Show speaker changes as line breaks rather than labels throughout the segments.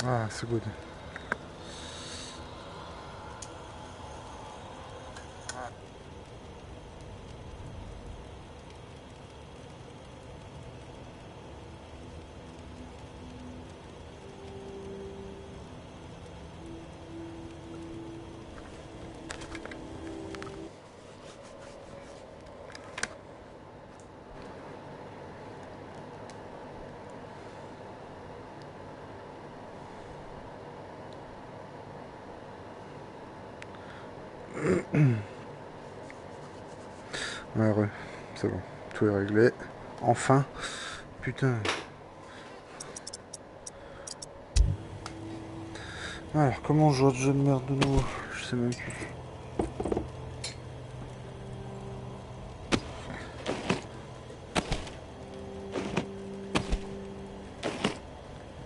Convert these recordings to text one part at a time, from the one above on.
Ah, c'est good. Ouais, ouais, c'est bon. Tout est réglé. Enfin. Putain. Alors, comment on joue à ce jeu de merde de nouveau? Je sais même plus.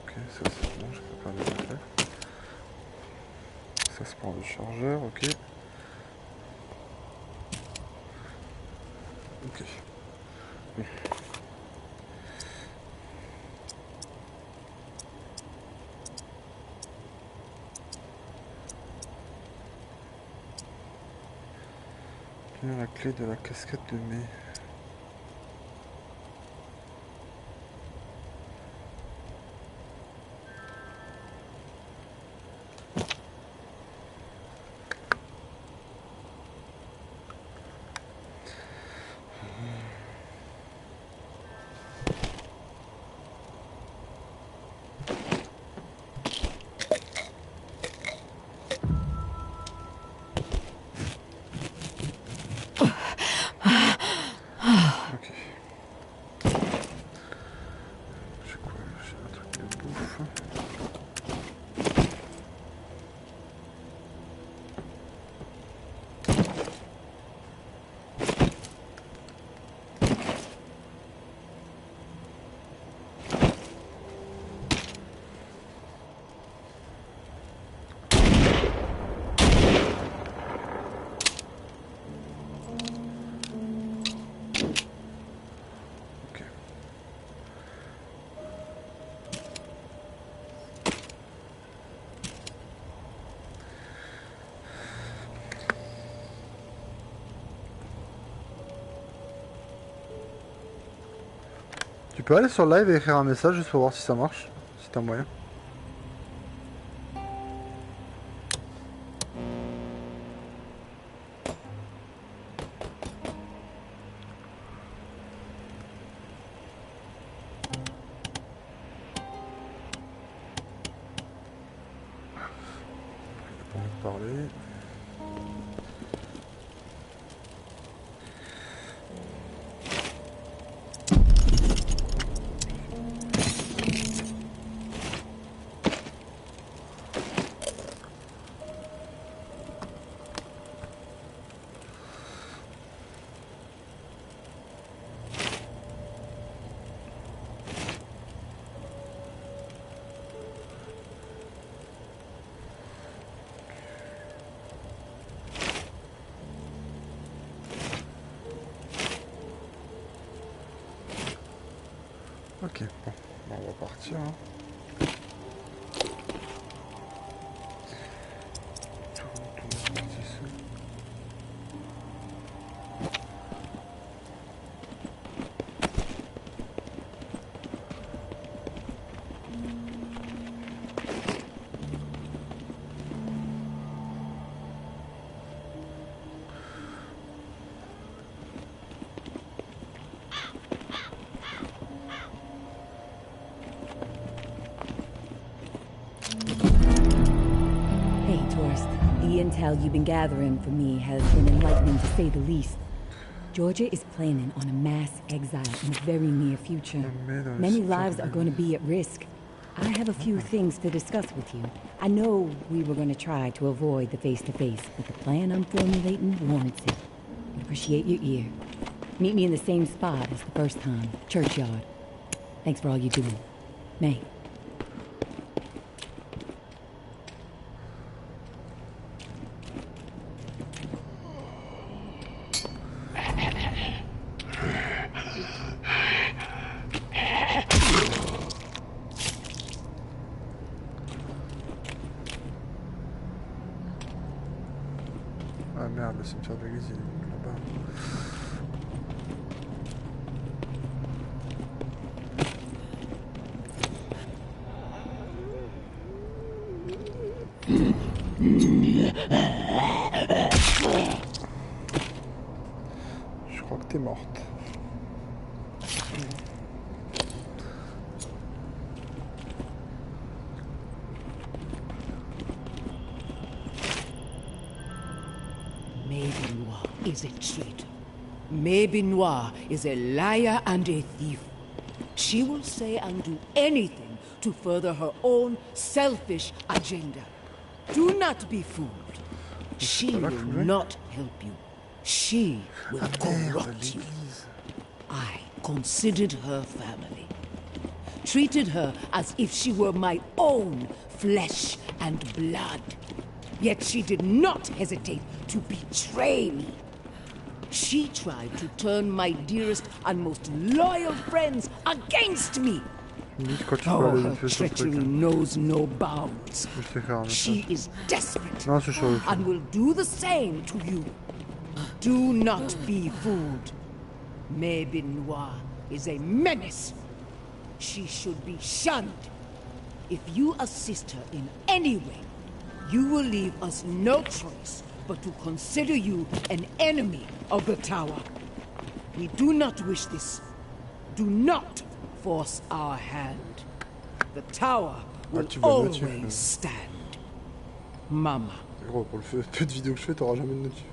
Ok, ça c'est bon, je peux pas le faire. Ça se prend le chargeur, ok. Ok. Bon. Obtenir la clé de la casquette de mai. Ok. J'ai quoi? J'ai un truc de bouffe. Ok. Tu peux aller sur live et écrire un message juste pour voir si ça marche, si t'as moyen. J'ai pas envie de parler. Ok, bon, on va partir. Hein.
Hey, Tourist. The intel you've been gathering for me has been enlightening to say the least. Georgia is planning on a mass exile in the very near future. Many lives are going to be at risk. I have a few things to discuss with you. I know we were going to try to avoid the face-to-face, but the plan I'm formulating warrants it. I'd appreciate your ear. Meet me in the same spot as the first time, Churchyard. Thanks for all you do. May.
Le cimetière de l'église, il est là-bas. Je crois que t'es morte.
Maybe Noir is a traitor. Maybe Noir is a liar and a thief. She will say and do anything to further her own selfish agenda. Do not be fooled. She will not help you. She will corrupt you. I considered her family. Treated her as if she were my own flesh and blood. Yet she did not hesitate to betray me. She tried to turn my dearest and most loyal friends against me. Oh, her treachery knows no bounds. She is desperate and will do the same to you. Do not be fooled. Maybe Noir is a menace. She should be shunned. If you assist her in any way, you will leave us no choice but to consider you an enemy of the tower. We do not wish this. Do not force our hand. The tower will always stand. Mama.
Gros, pour le peu de vidéos que je fais, t'auras jamais de notif.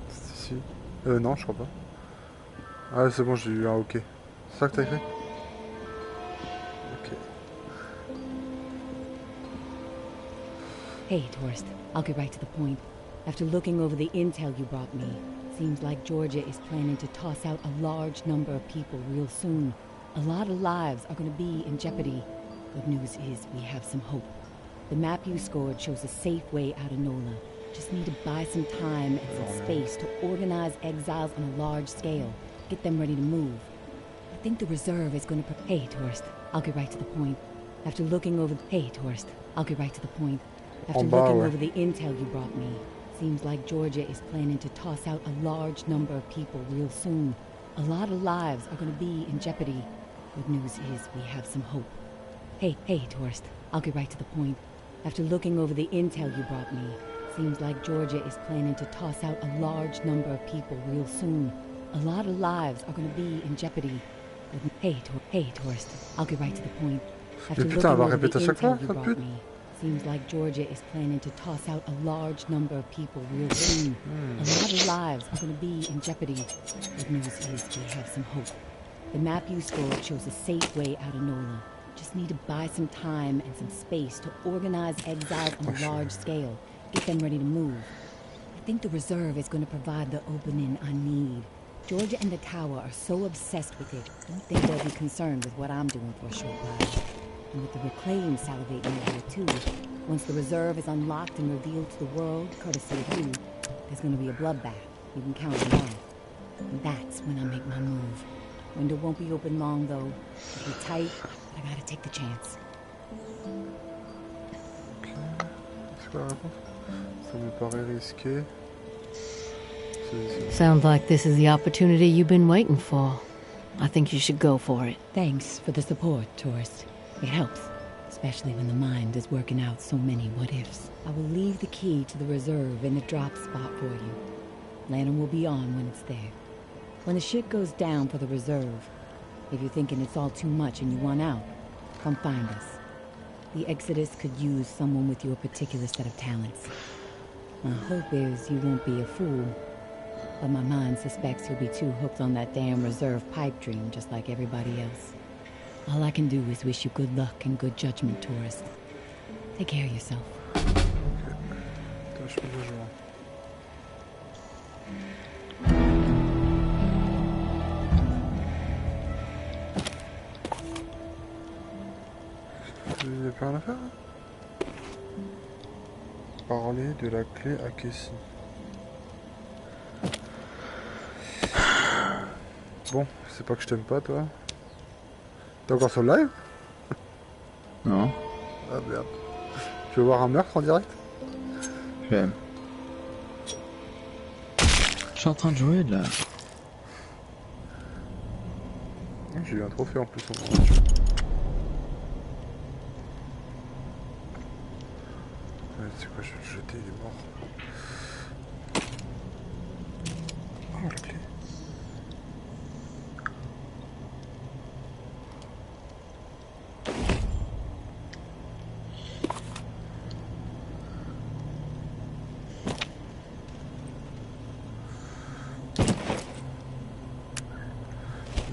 C'est ici. Non, je crois pas. Ah, c'est bon, j'ai eu un OK. C'est ça que t'as écrit? OK.
Hey, tourist. I'll get right to the point. After looking over the intel you brought me, seems like Georgia is planning to toss out a large number of people real soon. A lot of lives are going to be in jeopardy. Good news is we have some hope. The map you scored shows a safe way out of Nola. Just need to buy some time and some space to organize exiles on a large scale. Get them ready to move. I think the reserve is going to... Hey, tourist. I'll get right to the point. After looking over... Hey, tourist. I'll get right to the point. After looking over the intel you brought me, seems like Georgia is planning to toss out a large number of people real soon. A lot of lives are going to be in jeopardy. Good news is we have some hope. Hey, tourist. I'll get right to the point. After looking over the intel you brought me, seems like Georgia is planning to toss out a large number of people real soon. A lot of lives are going to be in jeopardy. Hey, tourist. I'll get right to the point. After looking over the intel you brought me, seems like Georgia is planning to toss out a large number of people real soon. A lot of lives are going to be in jeopardy. Good news is we have some hope. The map you scored shows a safe way out of Nola. Just need to buy some time and some space to organize exiles on a large scale. Get them ready to move. I think the reserve is going to provide the opening I need. Georgia and the tower are so obsessed with it, I don't think they'll be concerned with what I'm doing for a short while. And with the reclaim salivating over it too, once the reserve is unlocked and revealed to the world, courtesy of you, there's going to be a bloodbath. You can count on that. And that's when I make my move. Window won't be open long though. It'll be tight, but I gotta take the chance.
Ok. C'est quoi la réponse? Ça me paraît risqué.
Sounds like this is the opportunity you've been waiting for. I think you should go for it.
Thanks for the support, tourist. It helps, especially when the mind is working out so many what-ifs. I will leave the key to the reserve in the drop spot for you. Lantern will be on when it's there. When the shit goes down for the reserve, if you're thinking it's all too much and you want out, come find us. The Exodus could use someone with your particular set of talents. My hope is you won't be a fool, but my mind suspects you'll be too hooked on that damn reserve pipe dream just like everybody else. All I can do is wish you good luck and good judgment, tourist. Take care of yourself.
Je peux le jouer. Il n'y a plus rien à faire. Parler de la clé à Casey. Bon, c'est pas que je t'aime pas, toi. T'es encore sur le live?
Non.
Ah merde. Tu veux voir un meurtre en direct?
Je suis en train de jouer là.
J'ai eu un trophée en plus. C'est quoi, je vais le jeter, il est mort. Oh la clé.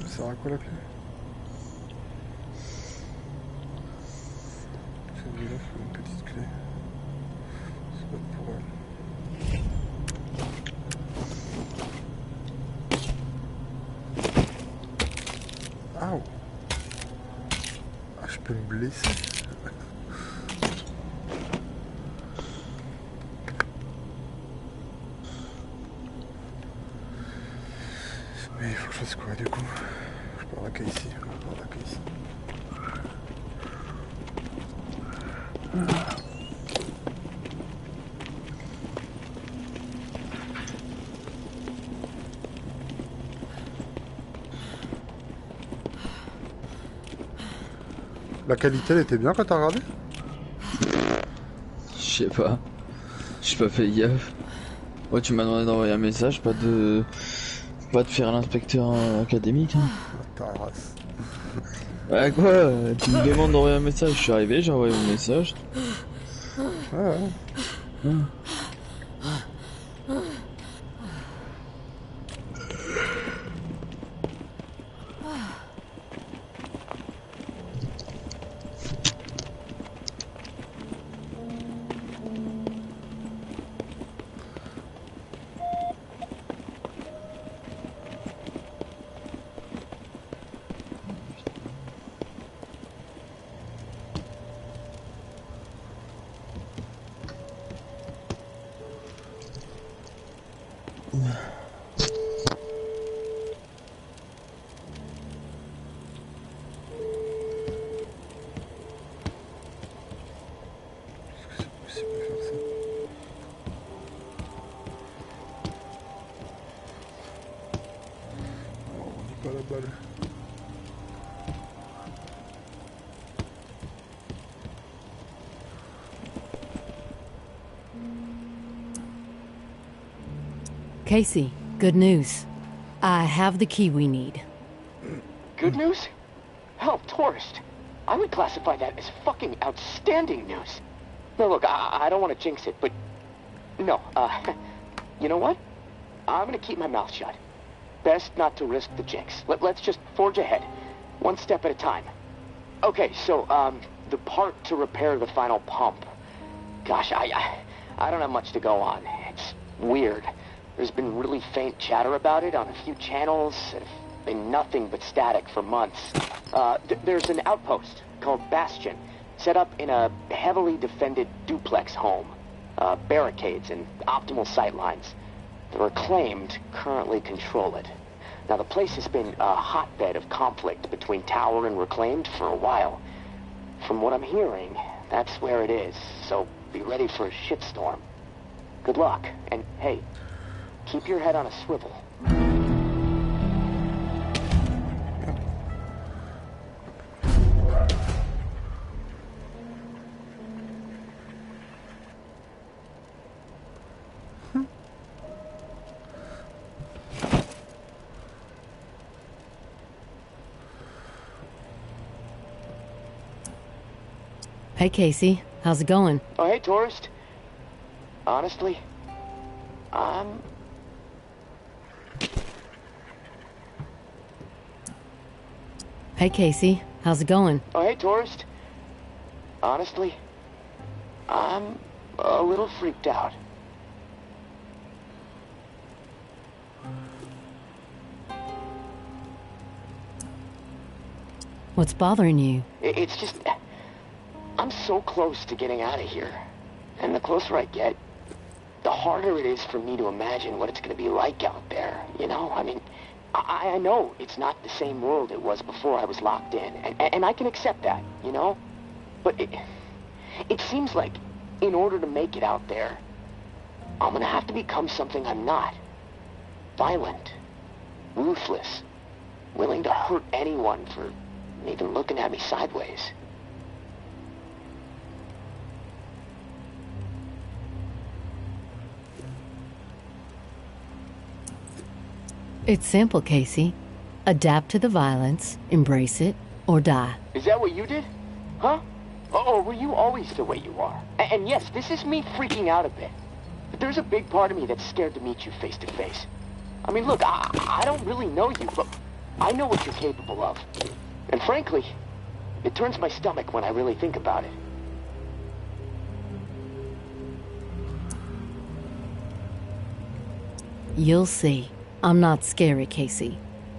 Ça sert à quoi la clé? Celui-là, faut une petite clé. C'est pas pour elle. Aouh! Ah, je peux me blesser. Mais il faut que je fasse quoi du coup? Je pars la quai ici. Je pars la quai ici. La qualité elle était bien quand t'as regardé?
Je sais pas. J'ai pas fait gaffe. Ouais, tu m'as demandé d'envoyer un message, pas de faire l'inspecteur académique. Hein.
Ta race.
Ouais, quoi? Tu me demandes d'envoyer un message, je suis arrivé, j'ai envoyé mon message.
Ouais.
Casey, good news. I have the key we need.
Good news? Hell, tourist. I would classify that as fucking outstanding news. No, look, I don't want to jinx it, but... No, you know what? I'm gonna keep my mouth shut. Best not to risk the jinx. Let's just forge ahead. One step at a time. Okay, so, the part to repair the final pump. Gosh, I don't have much to go on. It's weird. There's been really faint chatter about it on a few channels. It's been nothing but static for months. There's an outpost called Bastion, set up in a heavily defended duplex home. Barricades and optimal sightlines. The Reclaimed currently control it. Now, the place has been a hotbed of conflict between Tower and Reclaimed for a while. From what I'm hearing, that's where it is, so be ready for a shitstorm. Good luck, and hey, keep your head on a swivel.
Hey, Casey. How's it going?
Oh, hey, tourist. Honestly,
Hey, Casey. How's it going?
Oh, hey, tourist. Honestly, I'm a little freaked out.
What's bothering you?
It's just... I'm so close to getting out of here. And the closer I get, the harder it is for me to imagine what it's going to be like out there, you know? I mean, I know it's not the same world it was before I was locked in, and I can accept that, you know? But it seems like in order to make it out there, I'm gonna have to become something I'm not. Violent, ruthless, willing to hurt anyone for even looking at me sideways.
It's simple, Casey. Adapt to the violence, embrace it, or die.
Is that what you did? Huh? Or were you always the way you are? And yes, this is me freaking out a bit. But there's a big part of me that's scared to meet you face to face. I mean, look, I don't really know you, but I know what you're capable of. And frankly, it turns my stomach when I really think about it.
You'll see. I'm not scary, Casey.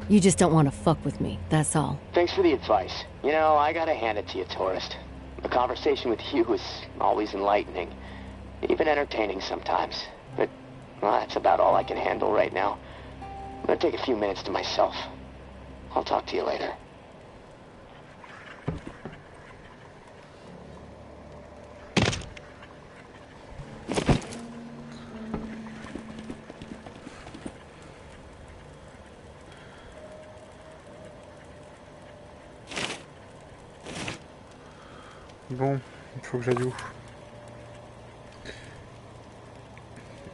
You just don't want to fuck with me, that's all.
Thanks for the advice. You know, I gotta hand it to you, tourist. A conversation with you is always enlightening. Even entertaining sometimes. But, well, that's about all I can handle right now. I'm gonna take a few minutes to myself. I'll talk to you later.
Bon, il faut que j'aille où?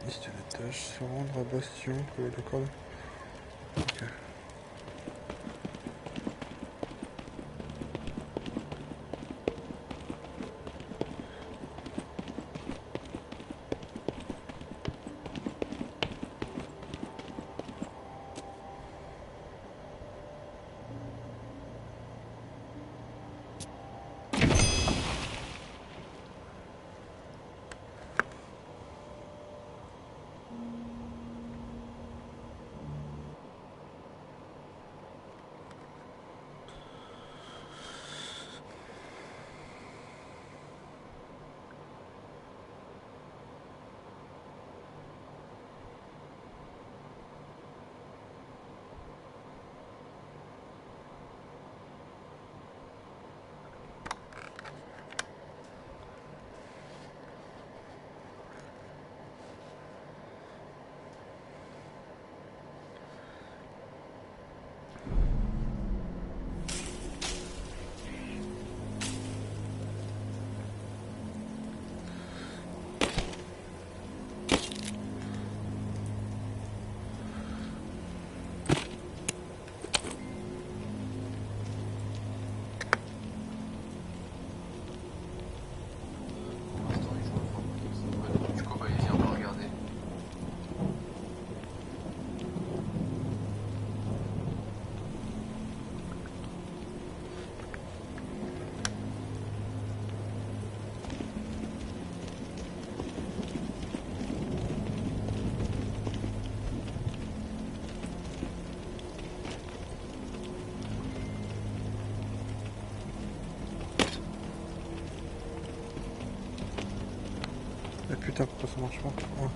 Liste des tâches, se rendre à Bastion, d'accord. Ok. Ah putain, pourquoi ça marche pas? Ouais.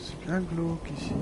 C'est bien glauque ici.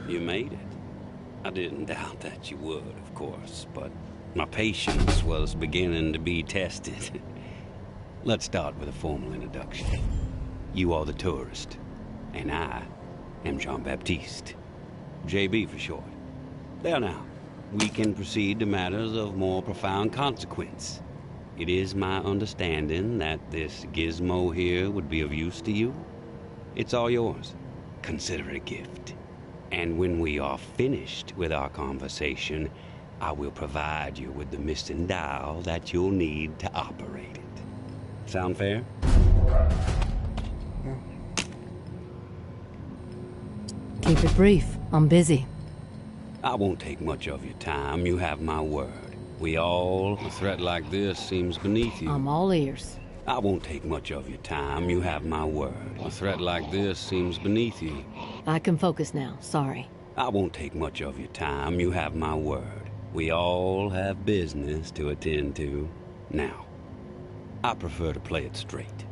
You made it. I didn't doubt that you would, of course, but my patience was beginning to be tested. Let's start with a formal introduction. You are the tourist, and I am Jean-Baptiste. JB for short. There now, we can proceed to matters of more profound consequence. It is my understanding that this gizmo here would be of use to you. It's all yours. Consider it a gift. And when we are finished with our conversation, I will provide you with the missing dial that you'll need to operate it. Sound fair?
Keep it brief. I'm busy.
I won't take much of your time. You have my word. A threat like this seems beneath you.
I'm all ears.
I won't take much of your time. You have my word. A threat like this seems beneath you.
I can focus now. Sorry.
I won't take much of your time. You have my word. We all have business to attend to. Now, I prefer to play it straight.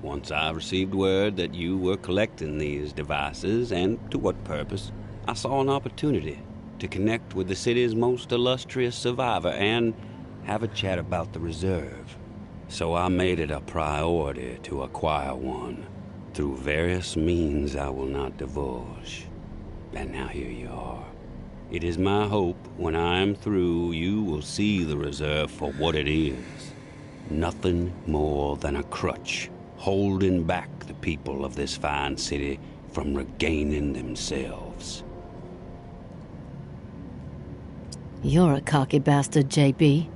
Once I received word that you were collecting these devices, and to what purpose, I saw an opportunity to connect with the city's most illustrious survivor and have a chat about the reserve. So I made it a priority to acquire one, through various means I will not divulge. And now here you are. It is my hope when I am through, you will see the reserve for what it is. Nothing more than a crutch, holding back the people of this fine city from regaining themselves.
You're a cocky bastard, JB.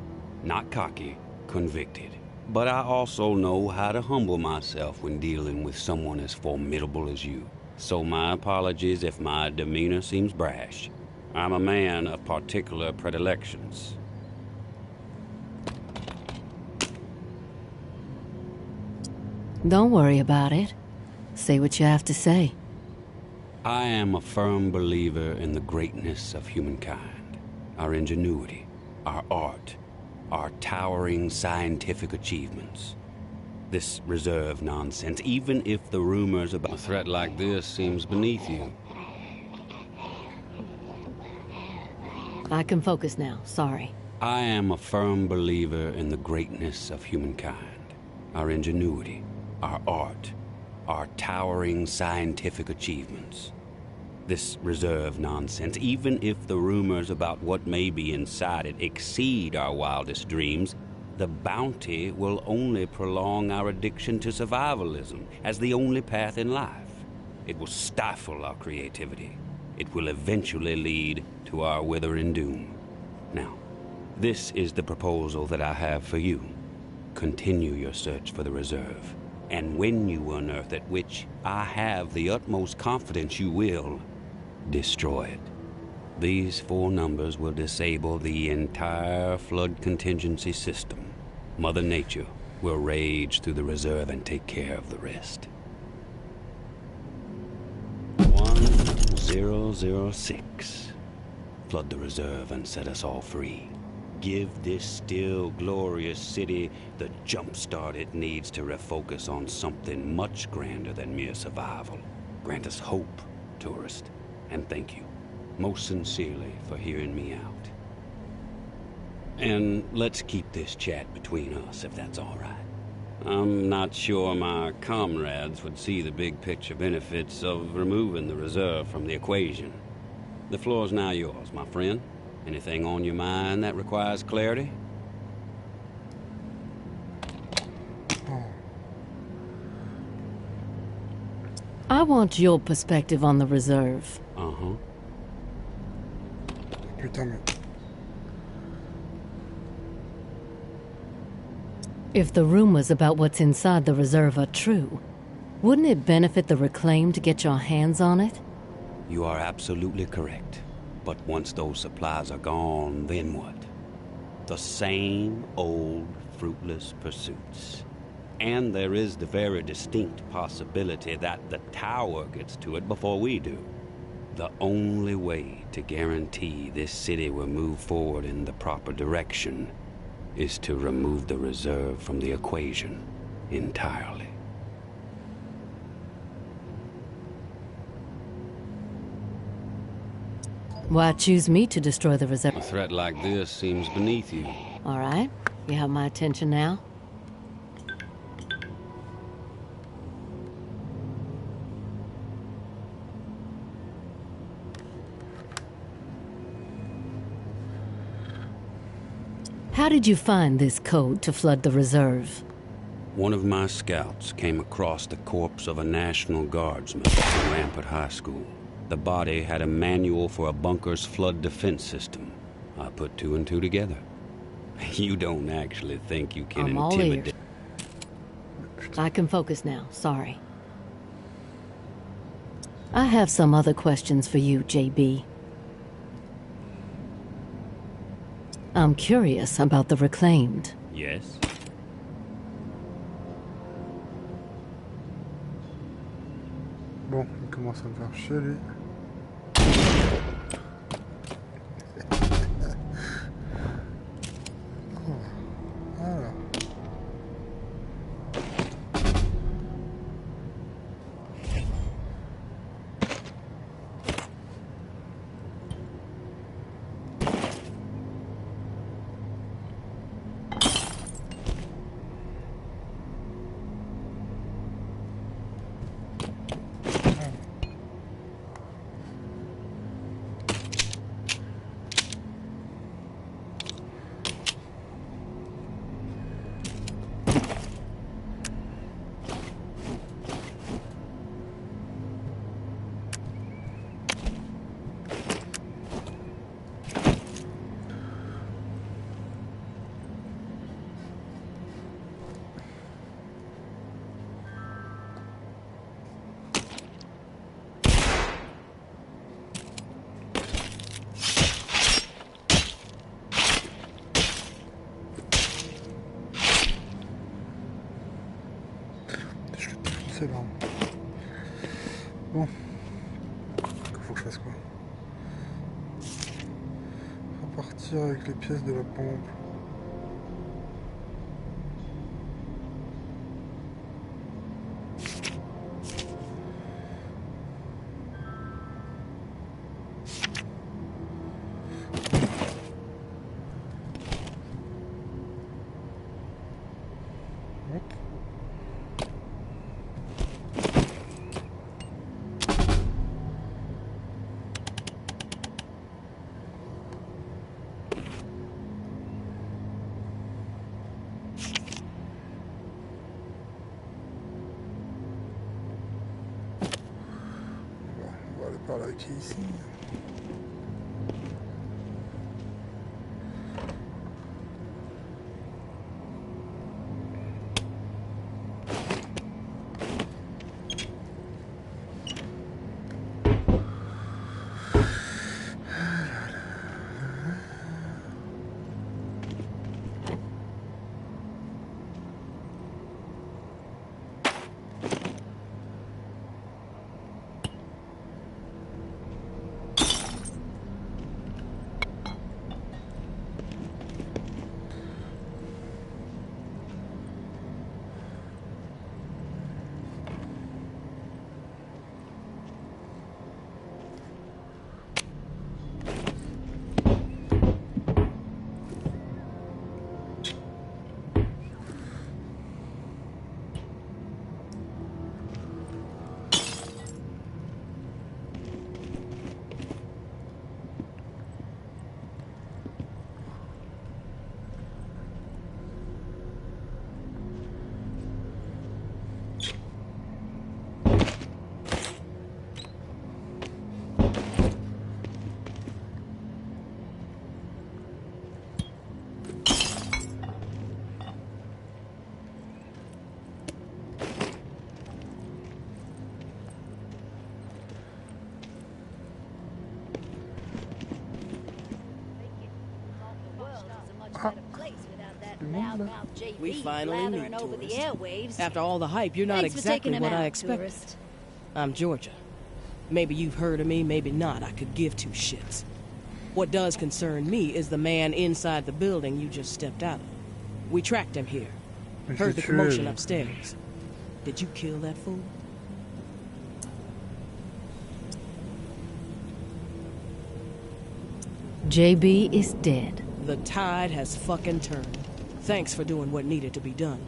Not cocky, convicted. But I also know how to humble myself when dealing with someone as formidable as you. So my apologies if my demeanor seems brash. I'm a man of particular predilections.
Don't worry about it. Say what you have to say.
I am a firm believer in the greatness of humankind, our ingenuity, our art, our towering scientific achievements. This reserve nonsense, even if the rumors about a threat like this seems beneath you.
I can focus now. Sorry.
I am a firm believer in the greatness of humankind, our ingenuity, our art, our towering scientific achievements. This reserve nonsense, even if the rumors about what may be inside it exceed our wildest dreams, the bounty will only prolong our addiction to survivalism as the only path in life. It will stifle our creativity. It will eventually lead to our withering doom. Now, this is the proposal that I have for you. Continue your search for the reserve, and when you unearth it, which I have the utmost confidence you will, destroy it. These 4 numbers will disable the entire flood contingency system. Mother Nature will rage through the reserve and take care of the rest. 1006. Flood the reserve and set us all free. Give this still glorious city the jump start it needs to refocus on something much grander than mere survival. Grant us hope, tourist, and thank you most sincerely for hearing me out. And let's keep this chat between us, if that's all right. I'm not sure my comrades would see the big picture benefits of removing the reserve from the equation. The floor's now yours, my friend. Anything on your mind that requires clarity?
I want your perspective on the reserve.
Uh-huh.
Putain, mais...
If the rumors about what's inside the reserve are true, wouldn't it benefit the Reclaim to get your hands on it?
You are absolutely correct. But once those supplies are gone, then what? The same old fruitless pursuits. And there is the very distinct possibility that the tower gets to it before we do. The only way to guarantee this city will move forward in the proper direction is to remove the reserve from the equation entirely.
Why choose me to destroy the reserve?
A threat like this seems beneath you.
All right. You have my attention now. How did you find this code to flood the reserve?
One of my scouts came across the corpse of a National Guardsman at Rampart High School. The body had a manual for a bunker's flood defense system. I put two and two together. You don't actually think you can
I'm all
intimidate...
ears. I can focus now, sorry. I have some other questions for you, JB. I'm curious about the Reclaimed.
Yes?
Bon, il commence à me faire chier, lui. Voilà. C'est là. Bon. Faut que je fasse quoi? Repartir avec les pièces de la pompe. Par là qui est ici.
We finally meet, tourist. After all the hype, you're not exactly what I expected. Tourist. I'm Georgia. Maybe you've heard of me, maybe not. I could give two shits. What does concern me is the man inside the building you just stepped out of. We tracked him here. Heard the commotion upstairs. Did you kill that fool?
JB is dead.
The tide has fucking turned. Thanks for doing what needed to be done.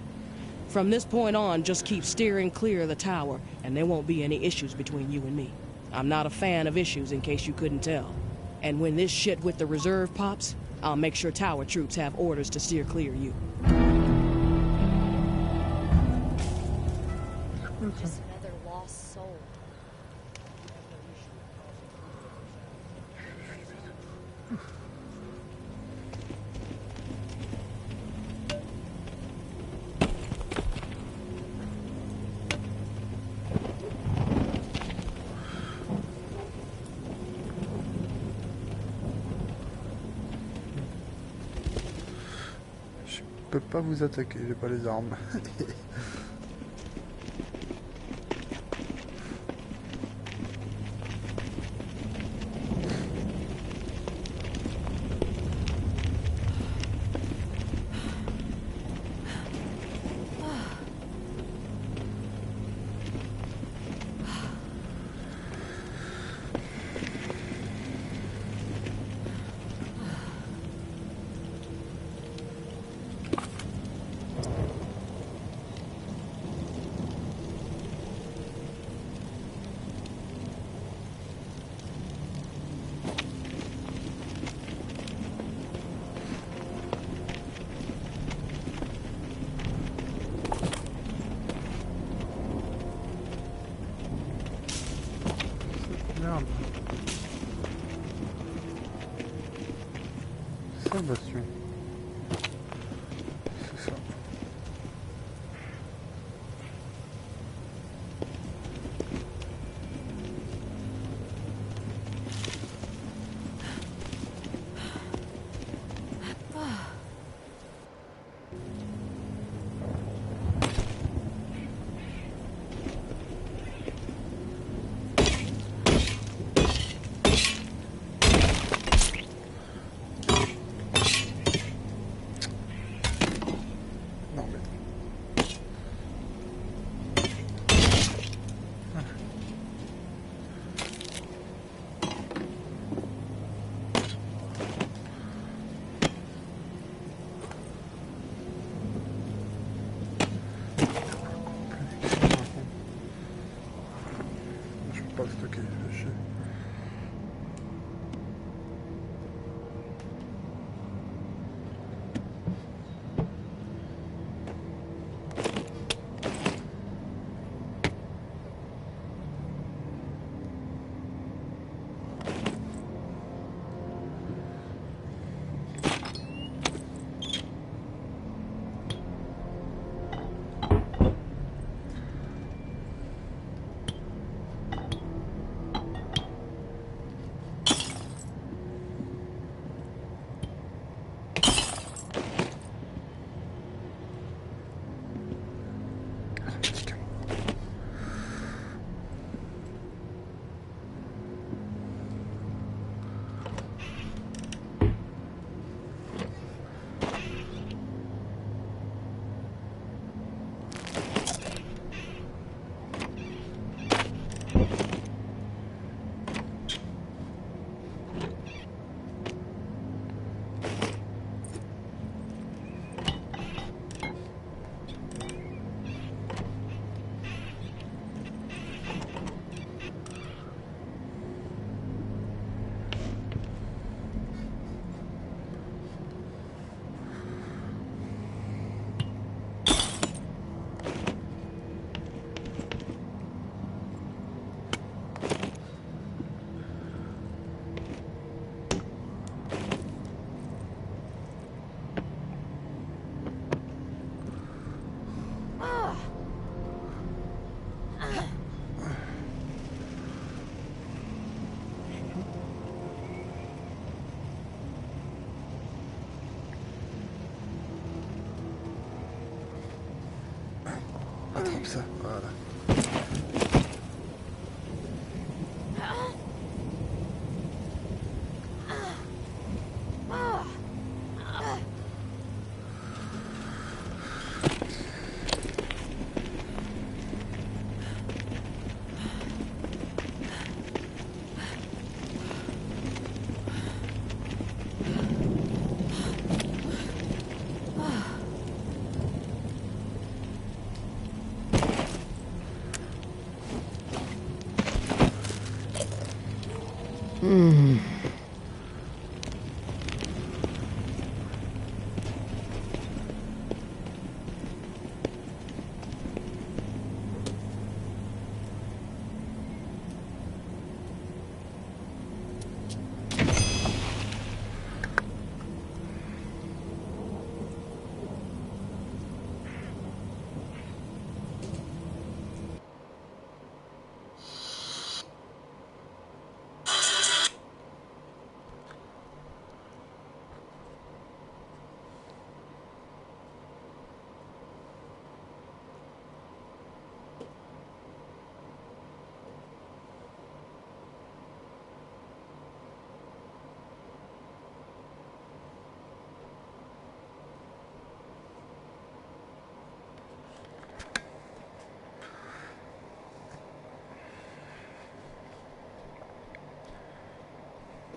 From this point on, just keep steering clear of the tower, and there won't be any issues between you and me. I'm not a fan of issues, in case you couldn't tell. And when this shit with the reserve pops, I'll make sure tower troops have orders to steer clear of you.
Just another lost soul.
Je peux pas vous attaquer, j'ai pas les armes. Merde. C'est ça le bastion. C'est ça. Pas le stocker, je fais chier. Attrape ça, voilà.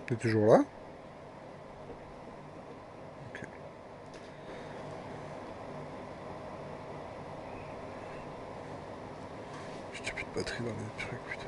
T'es toujours là? Ok. J'ai plus de batterie dans les trucs, putain.